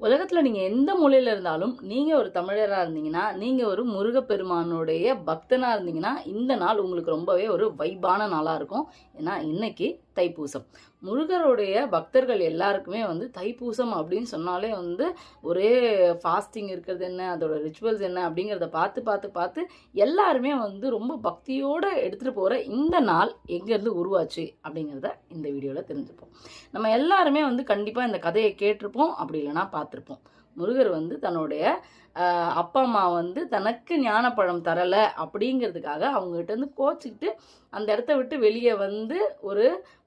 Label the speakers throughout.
Speaker 1: உலகத்தில் நீங்கள் எந்த மூலையில் இருந்தாலும் நீங்கள் ஒரு தமிழராக இருந்தீங்கன்னா, நீங்கள் ஒரு முருகப்பெருமானுடைய பக்தனாக இருந்தீங்கன்னா, இந்த நாள் உங்களுக்கு ரொம்பவே ஒரு வைபான நாளாக இருக்கும். ஏன்னா இன்னைக்கு தைப்பூசம். முருகருடைய பக்தர்கள் எல்லாருக்குமே தைப்பூசம் அப்படின்னு சொன்னாலே ஒரே ஃபாஸ்டிங் இருக்கிறது என்ன, அதோட ரிச்சுவல்ஸ் என்ன அப்படிங்கிறத பார்த்து பார்த்து பார்த்து எல்லாருமே ரொம்ப பக்தியோடு எடுத்துகிட்டு போகிற இந்த நாள் எங்கேருந்து உருவாச்சு அப்படிங்கிறத இந்த வீடியோவில் தெரிஞ்சுப்போம். நம்ம எல்லாருமே கண்டிப்பாக இந்த கதையை கேட்டிருப்போம், அப்படி இல்லைனா பார்த்துருப்போம். முருகர் தன்னுடைய அப்பா அம்மா தனக்கு ஞானப்பழம் தரலை அப்படிங்கிறதுக்காக அவங்ககிட்ட கோச்சிக்கிட்டு அந்த இடத்த விட்டு வெளியே ஒரு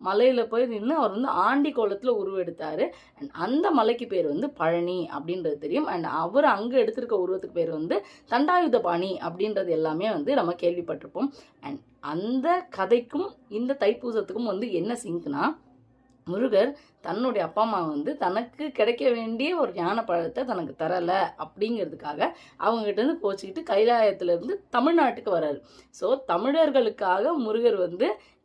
Speaker 1: மலையில் போய் நின்று அவர் ஆண்டி கோலத்தில் உருவெடுத்தார். அண்ட் அந்த மலைக்கு பேர் பழனி அப்படின்றது தெரியும். அண்ட் அவர் அங்கே எடுத்திருக்க உருவத்துக்கு பேர் தண்டாயுதபாணி அப்படின்றது எல்லாமே நம்ம கேள்விப்பட்டிருப்போம். அண்ட் அந்த கதைக்கும் இந்த தைப்பூசத்துக்கும் என்ன சிங்க்னா, முருகர் தன்னுடைய அப்பா அம்மா தனக்கு கிடைக்க வேண்டிய ஒரு ஞான பழத்தை தனக்கு தரலை அப்படிங்கிறதுக்காக அவங்ககிட்ட கோச்சிக்கிட்டு கைலாயத்திலேருந்து தமிழ்நாட்டுக்கு வர்றாரு. ஸோ தமிழர்களுக்காக முருகர்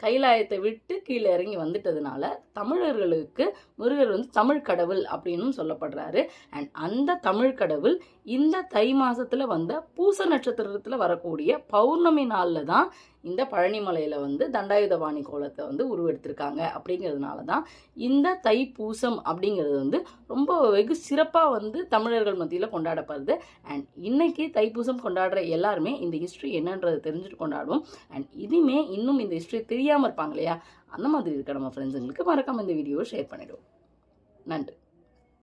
Speaker 1: கைலாயத்தை விட்டு கீழே இறங்கி வந்துட்டதுனால தமிழர்களுக்கு முருகர் தமிழ் கடவுள் அப்படின்னும் சொல்லப்படுறாரு. அண்ட் அந்த தமிழ் கடவுள் இந்த தை மாதத்தில் வந்த பூச நட்சத்திரத்தில் வரக்கூடிய பௌர்ணமி நாளில் தான் இந்த பழனிமலையில் தண்டாயுதபாணி கோலத்தை உருவெடுத்திருக்காங்க. அப்படிங்கிறதுனால தான் இந்த தைப்பூசம் அப்படிங்கிறது ரொம்ப வெகு சிறப்பாக தமிழர்கள் மத்தியில் கொண்டாடப்படுது. அண்ட் இன்னைக்கு தைப்பூசம் கொண்டாடுற எல்லாருமே இந்த ஹிஸ்ட்ரி என்னன்றதை தெரிஞ்சுட்டு கொண்டாடுவோம். அண்ட் இனிமே இன்னும் இந்த ஹிஸ்ட்ரி தெரியாமல் இருப்பாங்க இல்லையா, அந்த மாதிரி இருக்க நம்ம ஃப்ரெண்ட்ஸுங்களுக்கு மறக்காம இந்த வீடியோவை ஷேர் பண்ணிடுவோம். நன்றி.